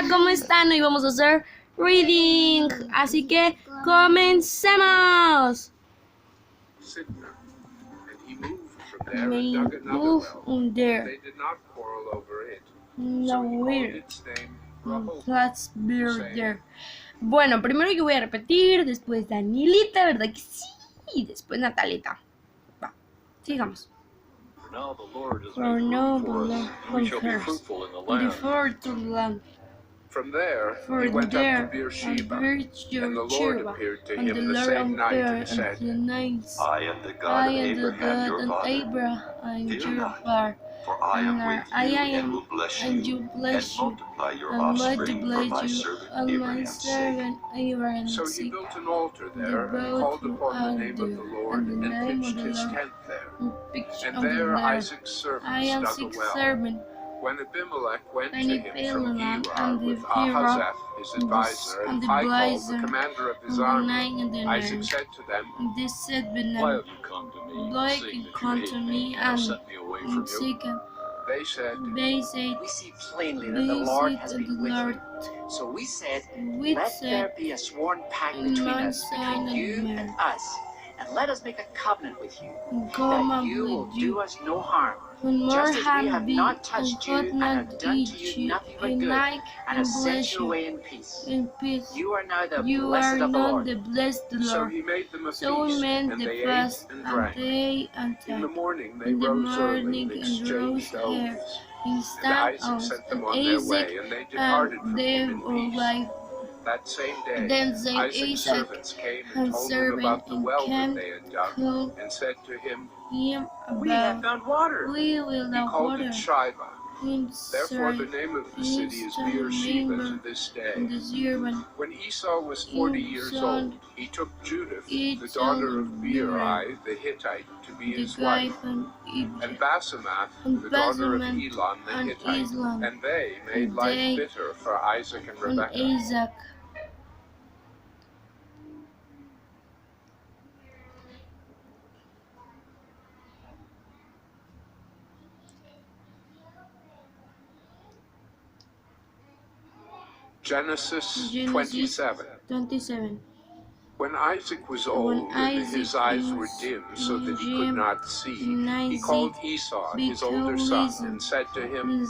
Hola, ¿cómo están? Hoy vamos a hacer reading, así que comencemos. Move on there. No weird. Let's be there. Bueno, primero yo voy a repetir, después Danielita, ¿verdad que sí? Y después Natalita. Va, sigamos. For now the Lord has made fruitful in the land. From there, he went up to Beersheba, and the Lord appeared to him the same night and said, I am the God of Abraham, your father. Fear not, for I am with you and will bless you, and multiply your offspring for my servant Abraham's sake. So he built an altar there, and called upon the name of the Lord, and pitched his tent there. And there Isaac's servants dug a well. When Abimelech went to him from Gerar with Ahazeth, his advisor, and Phicol, the commander of his army, Isaac said to them, Why have you come to me, seeing that you hate me and have sent me away from you? They said, We see plainly that the Lord has been with you. So we said, let there be a sworn pact between us, between you and us, and let us make a covenant with you, that you will do us no harm, just as we have not touched you and have done to you nothing but good, and have sent you away in peace. You are now the blessed of the Lord. So he made them a feast, and they ate and drank. In the morning they rose early and exchanged oaths. And Isaac sent them on their way, and they departed from him in peace. That same day, Isaac's servants came and told him about the well that they had dug, and said to him, We have found water. He called it Shiva. Therefore the name of the city is Beersheba to this day. When Esau was 40 years old, he took Judith, the daughter of Beeri the Hittite, to be his wife, and Basemath, the daughter of Elon the Hittite, and they made life bitter for Isaac and Rebekah. Genesis 27. When Isaac was old and his eyes were dim so that he could not see, he called Esau, his older son, and said to him,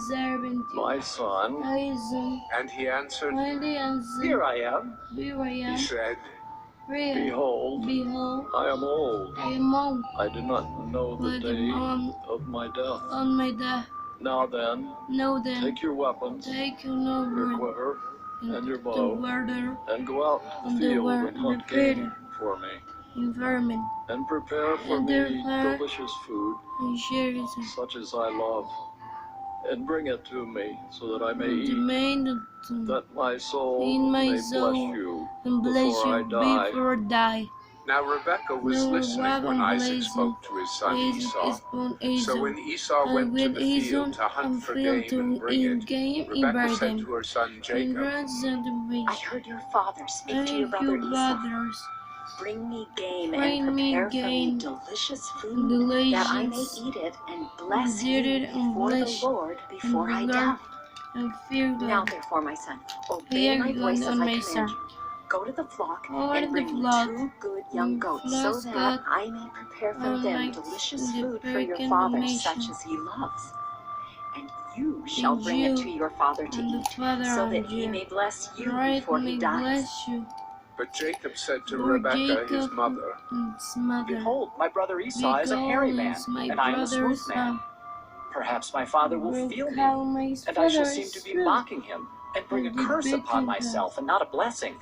My son. And he answered, Here I am. He said, Behold, I am old. I do not know the day of my death. Now then, take your weapons, your quiver, and your bow, and go out to the field and hunt game for me, and prepare for me delicious food, such as I love, and bring it to me, so that I may eat, that my soul may bless you before I die. Now Rebekah was listening when Isaac spoke to his son Esau. So when Esau went to the field to hunt for game and bring it, Rebekah said to her son Jacob, I heard your father speak to your brother Esau. Bring me game and prepare for me delicious food, that I may eat it and bless you before the Lord before I die. Now therefore, my son, obey my voice as I command you. Go to the flock and bring me 2 good young goats, so that I may prepare for them delicious food for your father, such as he loves. And you shall bring it to your father to eat, so that he may bless you before he dies. But Jacob said to Rebekah, his mother, Behold, my brother Esau is a hairy man, and I am a smooth man. Perhaps my father will feel me, and I shall seem to be mocking him, and bring a curse upon myself, and not a blessing.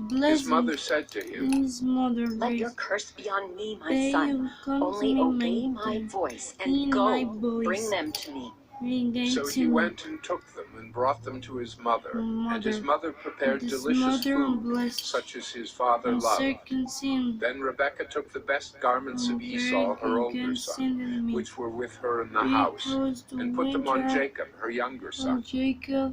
His mother said to him, Let your curse be on me, my son. Only obey my voice, and go, bring them to me. So he went and took them and brought them to his mother, and his mother prepared delicious food, such as his father loved. Then Rebekah took the best garments of Esau, her older son, which were with her in the house, and put them on Jacob, her younger son.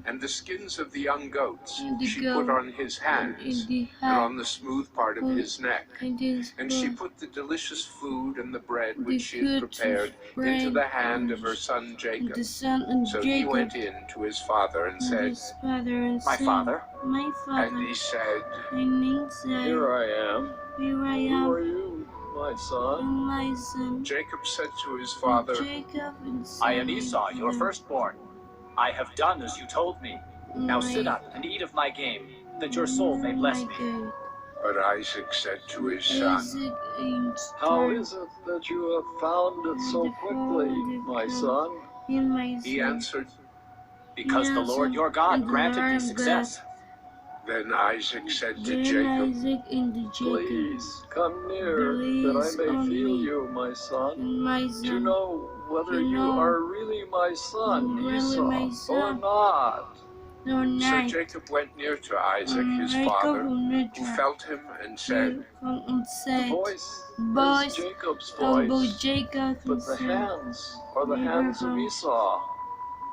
And the skins of the young goats she put on his hands, and on the smooth part of his neck. And she put the delicious food and the bread which she had prepared into the hand of her son Jacob. son and So Jacob. he went in to his father and said, His father and My said, father? My father. and he said, And he said, Here I am. Here I Who am, are you, my son? and my son. Jacob said to his And father, Jacob and said, I am Esau, my your father, firstborn. I have done as you told me. Now sit up and eat of my game, that your soul may bless my me. God. but Isaac said to his son, Isaac and How turned is it that you have found it so quickly, my son? in my he son. answered. Because the Lord your And God the granted Lord me God success. Then Isaac said to Then Jacob, Isaac and Jacob, Please come near, that I Please may on feel me. you, my son, and my to son, know whether to you know are really my son, really Esau, my or son. not. no So night. Jacob went near to Isaac his Jacob father, went who to felt him and said, and The said, voice Voice is Jacob's both voice, Jacob but and the son, hands are the hands of Abraham. Esau.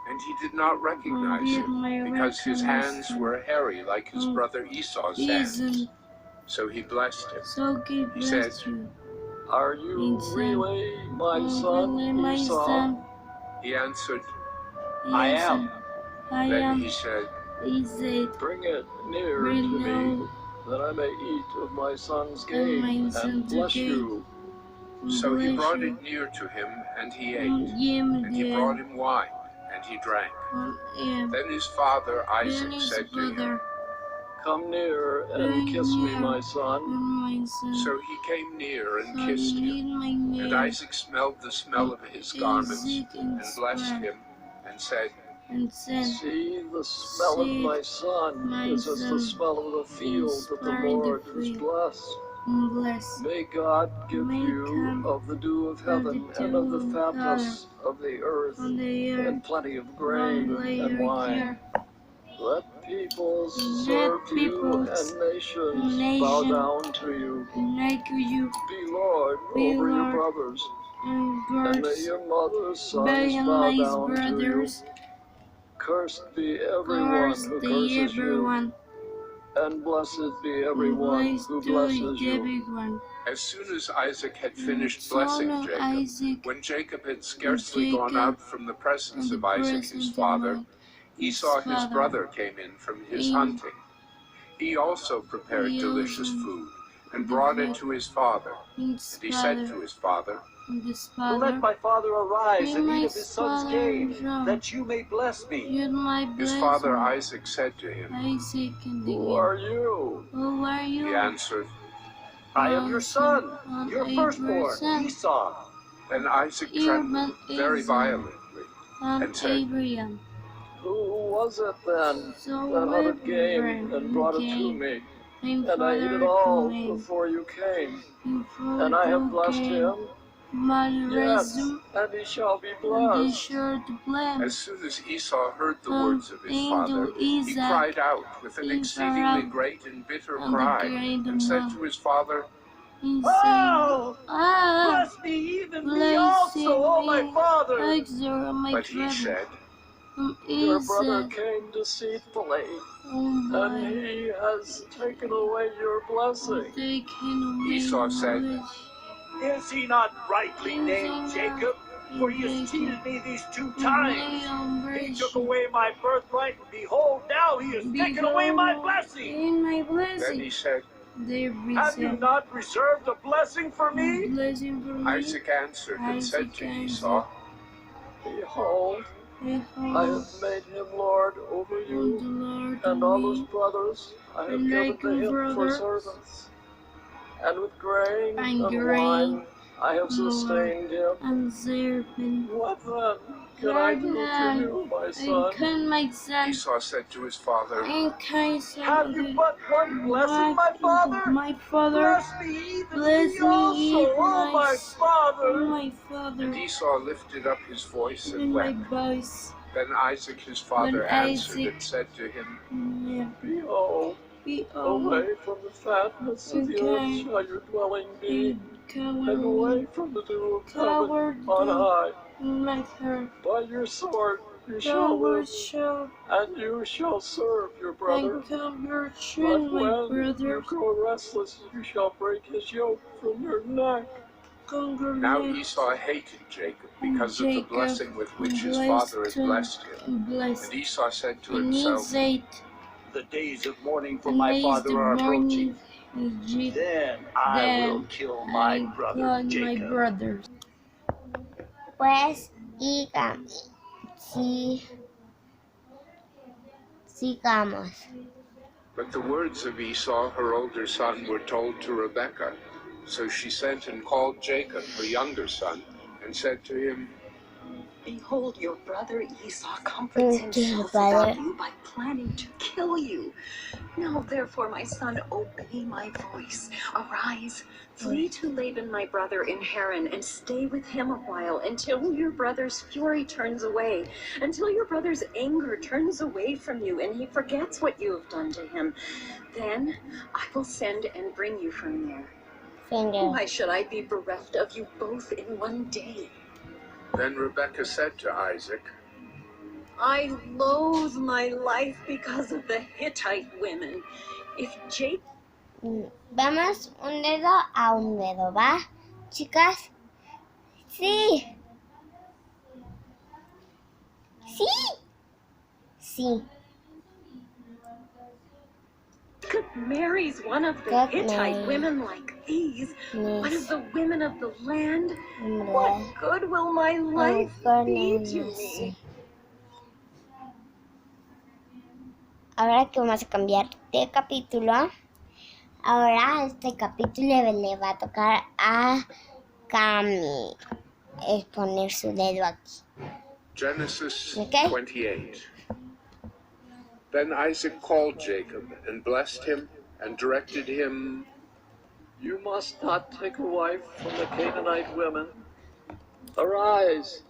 and he did not recognize Did him, my because his hands recognition. were hairy like his brother Esau's hands. Isn't So he blessed him. so good He bless said, you. Are you Son, really my son, really my Esau? son. He answered. I Yes, am. I Then am. he said, He said, Bring it near Bring to me, now that I may eat of my son's and game my and son's bless game. you. So he bless brought you. it near to him, and he And ate. him And he then, brought him wine, and he drank. him. Then his father Then Isaac his said to him, father, Come near and Bring kiss me, near my son. and my son. So he came near and So kissed him. lead my And near. Isaac smelled the smell of his garments, Isaac and blessed spread him, and said, and said, See, the smell of See, my son my is as the son, smell of the field that the inspired the Lord has field. blessed. and bless. May God give May you God of the dew of heaven the and of the dew of fatness of the earth on the earth, and plenty of on grain layer and wine. here. Let peoples Let serve you peoples and nations and bow nation down to you. like you Be Lord be over your Lord brothers, and and may birds, your mother's by sons and bow my down to you. brothers, Cursed be everyone curse who the curses you, everyone, and blessed be and everyone blessed who to blesses you. everyone. As soon as Isaac had And finished son blessing of Jacob, Isaac, when Jacob had scarcely gone Jacob, out from the presence and of the Isaac his presence of father, my Esau his father, brother came in from his in- hunting. He also prepared He delicious also food, and brought it to his father. his And he said father, to his father, and his Let father, my father arise May and my eat of his son's father game, arise. that you may bless me. You're my his blessing. father Isaac said to him, Isaac and the Who are you? Who are you? he answered. I am your son, your firstborn, son, Esau. Then Isaac trembled very violently, and said, Abraham. Who was it then So that hunted game Abraham and brought it to came, me? my And I ate father it all to me, before you came. before And I have you blessed came. him. My Yes, resume, and he shall be and be blessed. sure to blame. As soon as Esau heard the words of his Angel father, he Isaac, cried out with an he exceedingly cried out great and bitter and cry, great and said one. to his father, He said, Oh, Ah, bless me, even me bless also, oh my me, father. exalt my but he brother. said, Your brother Isaac, came deceitfully, oh and my, he has taken away your blessing. taken away Esau my said, wish. Is he not rightly Is named he not Jacob? For he has Jacob? cheated me these 2 He times. He took away my birthright, and behold, now he has taken away my blessing. In my then blessing. he said, There Have you is not reserved a blessing for a me? blessing for me. Isaac answered and said Isaac to answered, Esau, Behold, I Behold, have made him Lord over the you, Lord and to all his me, brothers I have and given like to him for brothers, servants. And with grain and and grain wine I have and sustained him. and serpent. What then can I do for you, my son? And can my son, Esau said to his father, and can son Have you but one blessing, my father? my father, Bless me, even bless me me, also, oh my oh father. my father, and Esau lifted up his voice in and my wept. voice. Then Isaac his father Then answered Isaac- and said to him, Behold, away from the fatness of the earth Okay. shall your dwelling be, and Cover away me, from the dew of cover heaven on high. my her. By your sword you shall Cover live, shall and you shall serve your brother. and cover But chin my when you brothers. grow restless, you shall break his yoke from your neck. Now Esau hated Jacob because of the blessing with which his father had blessed him. And Esau said to himself, The days of mourning for my father are approaching. Then I will kill my brother Jacob. Pues, sigamos. But the words of Esau, her older son, were told to Rebekah. So she sent and called Jacob, her younger son, and said to him, Behold, your brother Esau comforts himself about you by planning to kill you. Now, therefore, my son, obey my voice. Arise, flee to Laban, my brother, in Haran, and stay with him a while until your brother's fury turns away, until your brother's anger turns away from you, and he forgets what you have done to him. Then I will send and bring you from there. Why should I be bereft of you both in one day? Then Rebekah said to Isaac, I loathe my life because of the Hittite women. If Jacob... Vamos un dedo a un dedo, ¿va? Chicas. Sí. Sí. Sí. marries one of the Hittite women like these, one of the women of the land, what good will my life be to me? Ahora que vamos a cambiar de capítulo, ahora este capítulo le va a tocar a Cami poner su dedo aquí. Genesis 28. Then Isaac called Jacob and blessed him and directed him, You must not take a wife from the Canaanite women. Arise,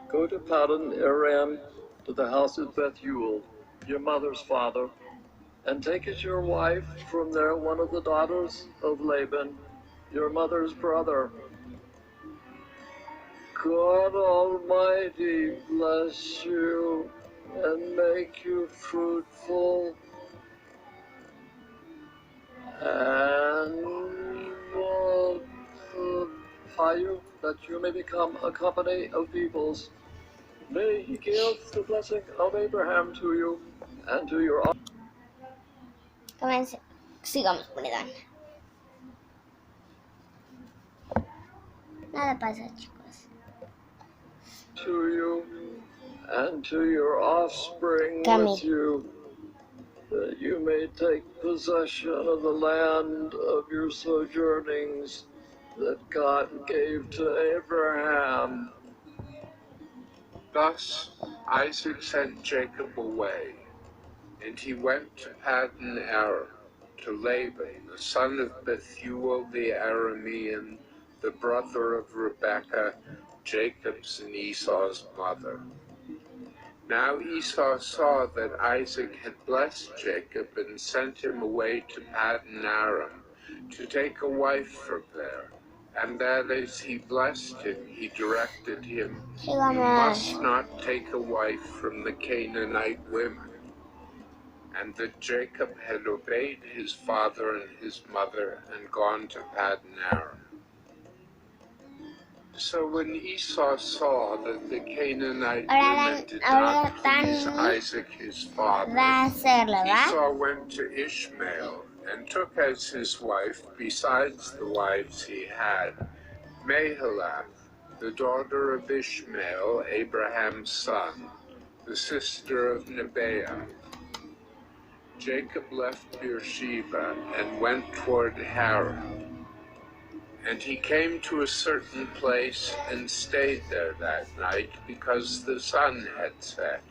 go to Paddan Aram, to the house of Bethuel, your mother's father, and take as your wife from there one of the daughters of Laban, your mother's brother. God Almighty bless you and make you fruitful, and multiply you, that you may become a company of peoples. May he give the blessing of Abraham to you and to your Sigamos, perdón. Nada pasa, chicos. To you and to your offspring with you, that you may take possession of the land of your sojournings that God gave to Abraham. Thus Isaac sent Jacob away, and he went to Paddan Aram, to Laban, the son of Bethuel the Aramean, the brother of Rebekah, Jacob's and Esau's mother. Now Esau saw that Isaac had blessed Jacob and sent him away to Paddan Aram to take a wife from there, and that as he blessed him, he directed him, You must not take a wife from the Canaanite women. And that Jacob had obeyed his father and his mother and gone to Paddan Aram. So when Esau saw that the Canaanite women did not please Isaac his father, Esau went to Ishmael and took as his wife, besides the wives he had, Mahalath, the daughter of Ishmael, Abraham's son, the sister of Nebaioth. Jacob left Beersheba and went toward Haran. And he came to a certain place and stayed there that night because the sun had set.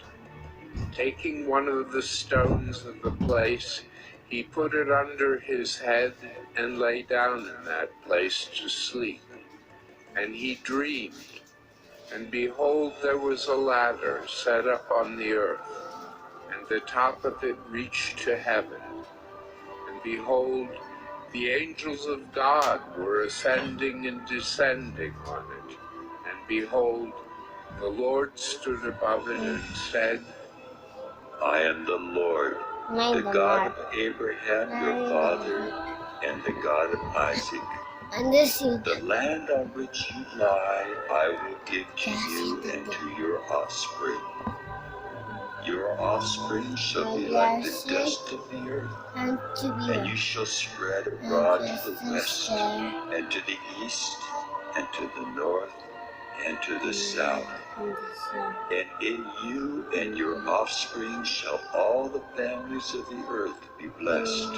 Taking one of the stones of the place, he put it under his head and lay down in that place to sleep. And he dreamed, and behold, there was a ladder set up on the earth, and the top of it reached to heaven. And behold, the angels of God were ascending and descending on it. And behold, the Lord stood above it and said, I am the Lord, the God of Abraham your father, and the God of Isaac. The land on which you lie, I will give to you and to your offspring. Your offspring shall be like the dust of the earth, and you shall spread abroad to the west, and to the east, and to the north, and to the south. And in you and your offspring shall all the families of the earth be blessed.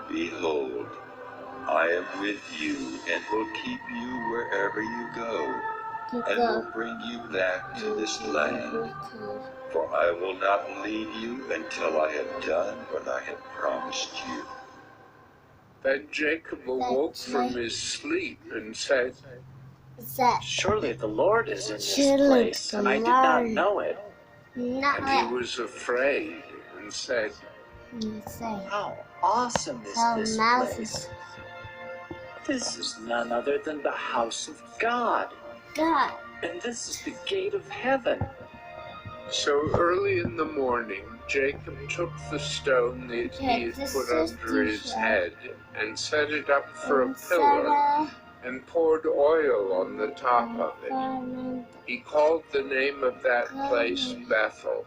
Behold, I am with you and will keep you wherever you go, and will bring you back to this land. For I will not leave you until I have done what I have promised you. Then Jacob awoke from his sleep and said, Surely the Lord is in this place, and I did not know it. And he was afraid and said, How awesome is this place! This is none other than the house of God, and this is the gate of heaven. So early in the morning, Jacob took the stone that he had put under his head and set it up for a pillar and poured oil on the top of it. He called the name of that place Bethel,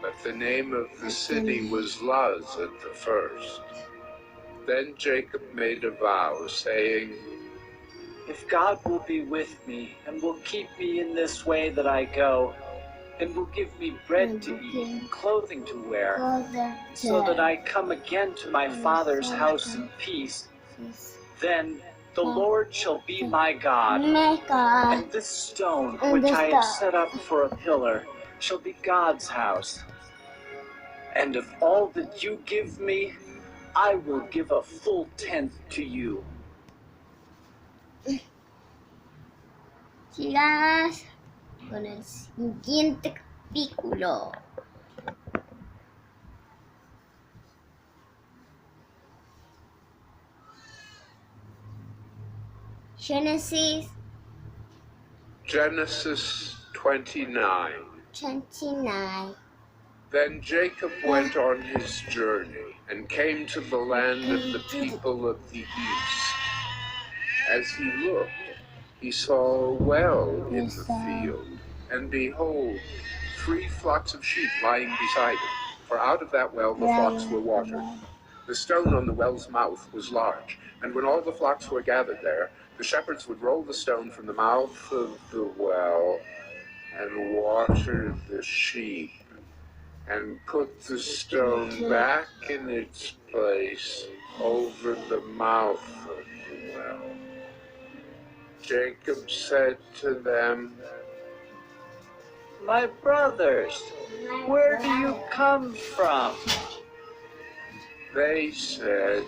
but the name of the city was Luz at the first. Then Jacob made a vow, saying, If God will be with me and will keep me in this way that I go, and will give me bread to eat and clothing to wear, so that I come again to my father's house in peace, then the Lord shall be my God, and this stone which I have set up for a pillar shall be God's house. And of all that you give me, I will give a full tenth to you. Sigamos con el siguiente capítulo. Genesis 29. Then Jacob went on his journey and came to the land of the people of the east. As he looked, he saw a well in the field, and behold, 3 flocks of sheep lying beside it, for out of that well the flocks were watered. The stone on the well's mouth was large, and when all the flocks were gathered there, the shepherds would roll the stone from the mouth of the well and water the sheep, and put the stone back in its place over the mouth of the well. Jacob said to them, My brothers, where do you come from? They said,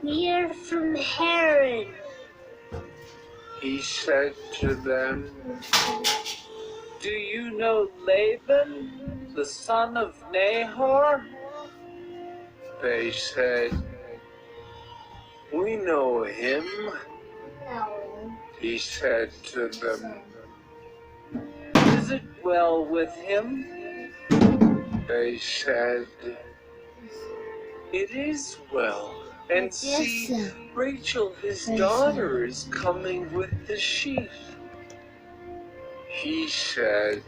We are from Haran. He said to them, Do you know Laban, the son of Nahor? They said, We know him. He said to them, Is it well with him? They said, It is well. And see, Rachel, his daughter, is coming with the sheep. He said,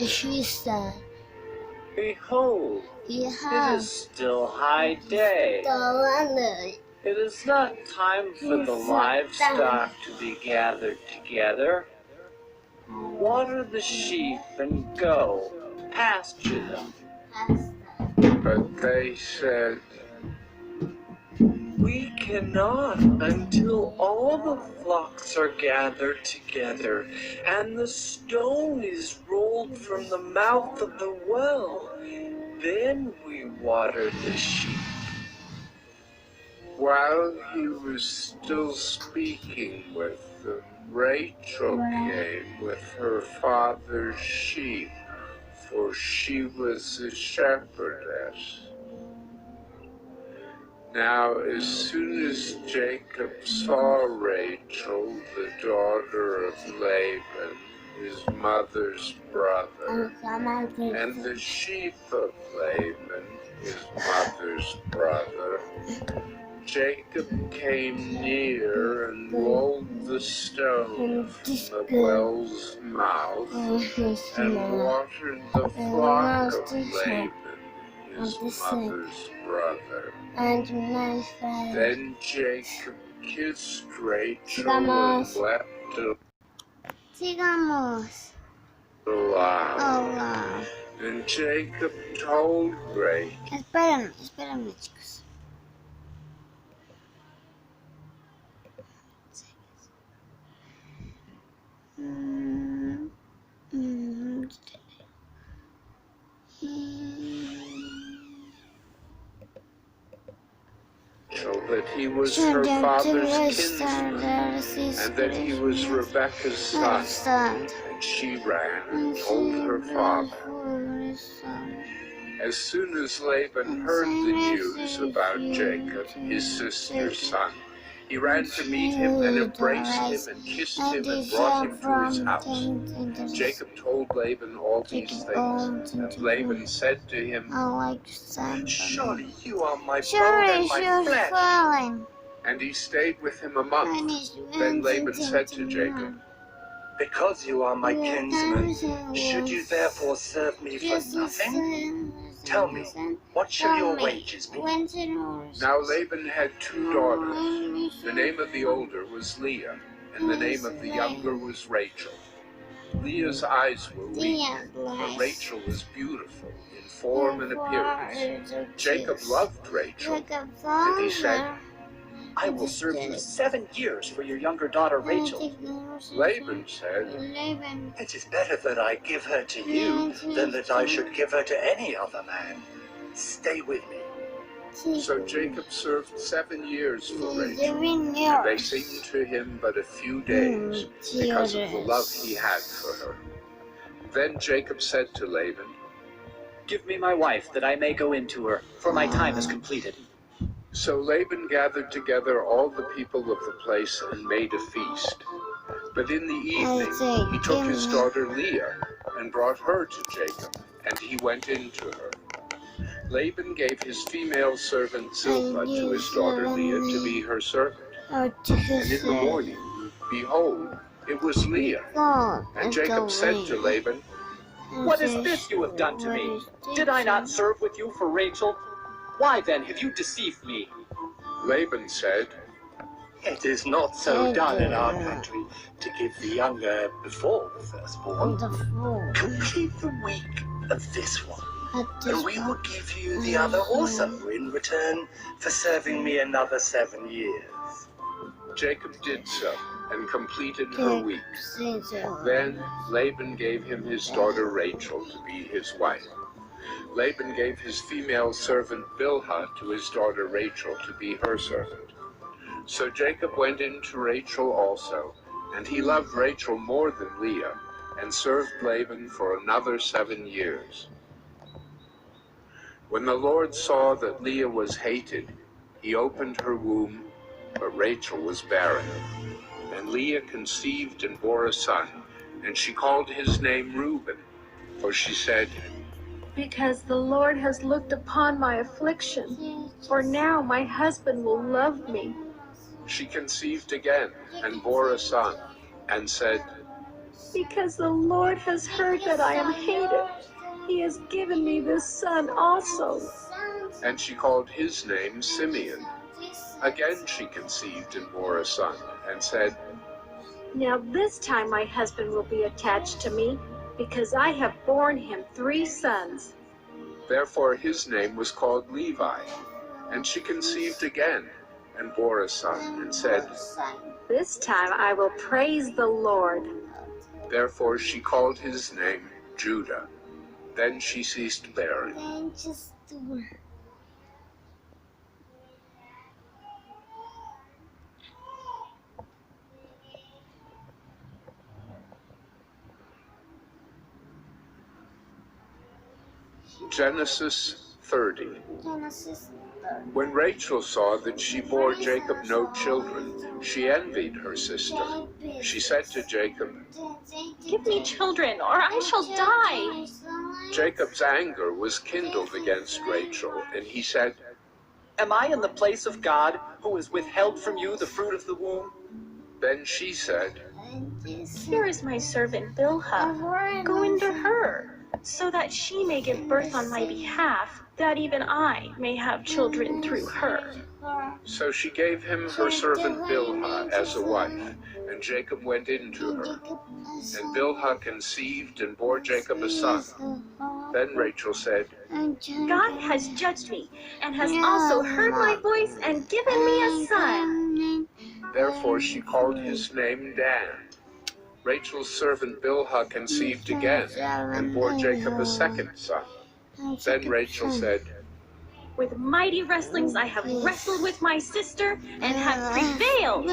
Behold, it is still high day. It is not time for the livestock to be gathered together. Water the sheep and go, pasture them. But they said, We cannot until all the flocks are gathered together and the stone is rolled from the mouth of the well. Then we water the sheep. While he was still speaking with them, Rachel came with her father's sheep, for she was a shepherdess. Now, as soon as Jacob saw Rachel, the daughter of Laban, his mother's brother, and the sheep of Laban, his mother's brother, Jacob Jacob came near and rolled the stone from the well's mouth and watered the flock of Laban, his mother's brother. Then Jacob kissed Rachel and wept Sigamos. aloud. And Jacob told Rachel. Espérame, chicos. That he was her father's kinsman, and that he was Rebekah's son. And she ran and told her father. As soon as Laban heard the news about Jacob, his sister's son, he ran to meet him and embraced him and kissed him and brought him to his house. Jacob told Laban all these things, and Laban said to him, Surely you are my bone and my flesh. And he stayed with him a month. Then Laban said to Jacob, Because you are my kinsman, should you therefore serve me for nothing? Tell me, what shall your wages be? Now Laban had 2 daughters. The name of the older was Leah, and the name of the younger was Rachel. Leah's eyes were weak, but Rachel was beautiful in form and appearance. Jacob loved Rachel, and he said, I will serve you 7 years for your younger daughter Rachel. Laban said, It is better that I give her to you than that I should give her to any other man. Stay with me. So Jacob served 7 years for Rachel, and they seemed to him but a few days because of the love he had for her. Then Jacob said to Laban, Give me my wife that I may go in to her, for my time is completed. So Laban gathered together all the people of the place and made a feast. But in the evening he took his daughter Leah and brought her to Jacob, and he went in to her. Laban gave his female servant Zilpah to his daughter Leah to be her servant. And in the morning, behold, it was Leah. And Jacob said to Laban, What is this you have done to me? Did I not serve with you for Rachel? Why then have you deceived me? Laban said, It is not so done in our country to give the younger before the firstborn. Complete the week of this one, and we will give you the other also in return for serving me another 7 years. Jacob did so, and completed her week. Then Laban gave him his daughter Rachel to be his wife. Laban gave his female servant Bilhah to his daughter Rachel to be her servant. So Jacob went in to Rachel also, and he loved Rachel more than Leah, and served Laban for another 7 years. When the Lord saw that Leah was hated, he opened her womb, but Rachel was barren. And Leah conceived and bore a son, and she called his name Reuben, for she said, Because the Lord has looked upon my affliction, for now my husband will love me. She conceived again and bore a son, and said, Because the Lord has heard that I am hated, he has given me this son also. And she called his name Simeon. Again she conceived and bore a son, and said, Now this time my husband will be attached to me, because I have borne him 3 sons. Therefore his name was called Levi. And she conceived again, and bore a son, and said, This time I will praise the Lord. Therefore she called his name Judah. Then she ceased bearing. Genesis 30. When Rachel saw that she bore Jacob no children, she envied her sister. She said to Jacob, Give me children, or I shall die. Jacob's anger was kindled against Rachel, and he said, Am I in the place of God, who has withheld from you the fruit of the womb? Then she said, Here is my servant Bilhah. Go into her, so that she may give birth on my behalf, that even I may have children through her. So she gave him her servant Bilhah as a wife, and Jacob went in to her. And Bilhah conceived and bore Jacob a son. Then Rachel said, God has judged me, and has also heard my voice and given me a son. Therefore she called his name Dan. Rachel's servant Bilhah conceived again, and bore Jacob a second son. Then Rachel said, With mighty wrestlings I have wrestled with my sister, and have prevailed.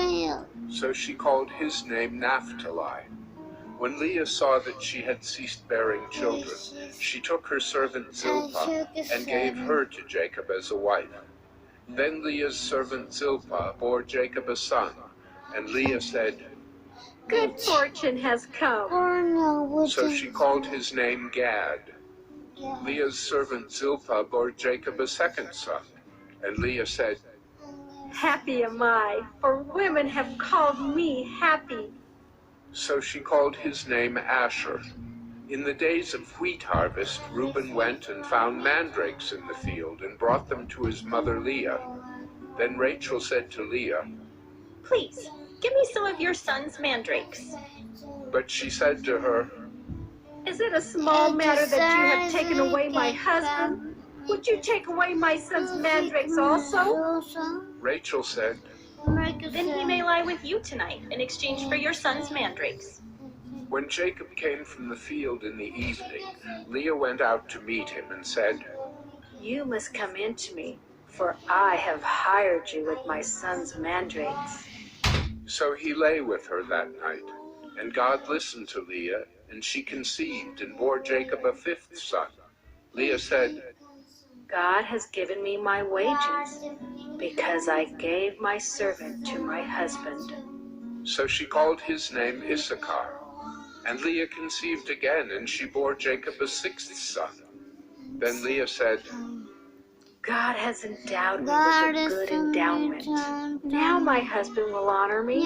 So she called his name Naphtali. When Leah saw that she had ceased bearing children, she took her servant Zilpah, and gave her to Jacob as a wife. Then Leah's servant Zilpah bore Jacob a son, and Leah said, Good fortune has come. So she called his name Gad. Leah's servant Zilpah bore Jacob a second son, and Leah said, Happy am I, for women have called me happy. So she called his name Asher. In the days of wheat harvest, Reuben went and found mandrakes in the field and brought them to his mother Leah. Then Rachel said to Leah, Please, give me some of your son's mandrakes. But she said to her, Is it a small matter that you have taken away my husband? Would you take away my son's mandrakes also? Rachel said, Then he may lie with you tonight in exchange for your son's mandrakes. When Jacob came from the field in the evening, Leah went out to meet him and said, You must come in to me, for I have hired you with my son's mandrakes. So he lay with her that night, and God listened to Leah, and she conceived and bore Jacob a fifth son. Leah said, God has given me my wages, because I gave my servant to my husband. So she called his name Issachar. And Leah conceived again, and she bore Jacob a sixth son. Then Leah said, God has endowed me with a good endowment. Now my husband will honor me,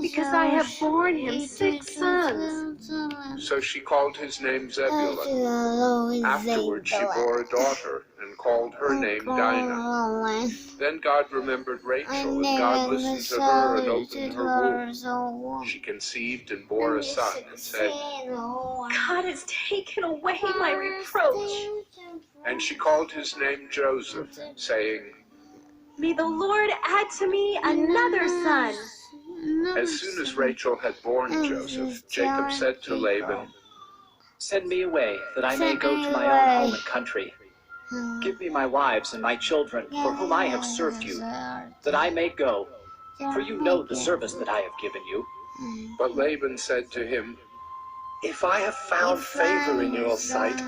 because I have borne him 6 sons. So she called his name Zebulun. Afterward she bore a daughter, and called her name Dinah. Then God remembered Rachel, and God listened to her and opened her womb. She conceived and bore a son, and said, God has taken away my reproach. And she called his name Joseph, saying, May the Lord add to me another son. As soon as Rachel had borne Joseph, Jacob said to Laban, Send me away, that I may go to my own home and country. Give me my wives and my children, for whom I have served you, that I may go, for you know the service that I have given you. But Laban said to him, If I have found favor in your sight,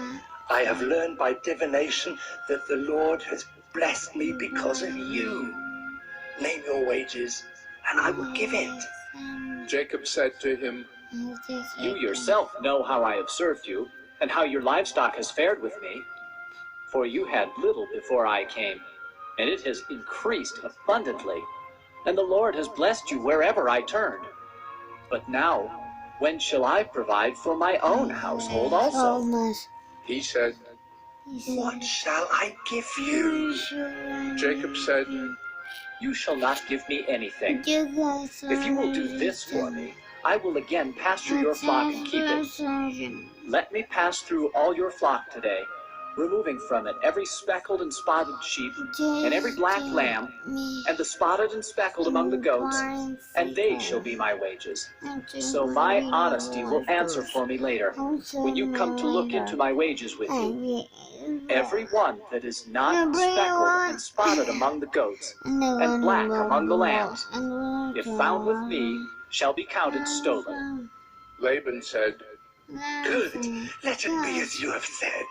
I have learned by divination that the Lord has blessed me because of you. Name your wages, and I will give it. Jacob said to him, You yourself know how I have served you, and how your livestock has fared with me. For you had little before I came, and it has increased abundantly, and the Lord has blessed you wherever I turned. But now, when shall I provide for my own household also? He said, What shall I give you? Jacob said, You shall not give me anything. If you will do this for me, I will again pasture your flock and keep it. Let me pass through all your flock today, removing from it every speckled and spotted sheep, and every black lamb, and the spotted and speckled among the goats, and they shall be my wages. So my honesty will answer for me later, when you come to look into my wages with you. Every one that is not speckled and spotted among the goats, and black among the lambs, if found with me, shall be counted stolen. Laban said, Good, let it be as you have said.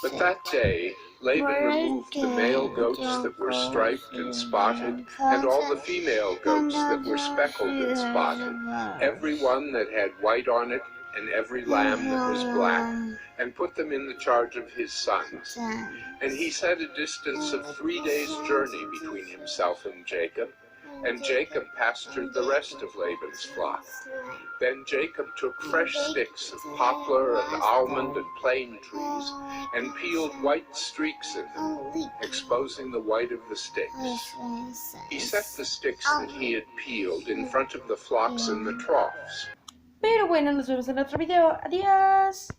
But that day Laban removed the male goats that were striped and spotted, and all the female goats that were speckled and spotted, every one that had white on it, and every lamb that was black, and put them in the charge of his sons. And he set a distance of 3 days' journey between himself and Jacob, and Jacob pastured the rest of Laban's flock. Then Jacob took fresh sticks of poplar and almond and plane trees, and peeled white streaks in them, exposing the white of the sticks. He set the sticks that he had peeled in front of the flocks in the troughs. Pero bueno, nos vemos en otro video. Adiós.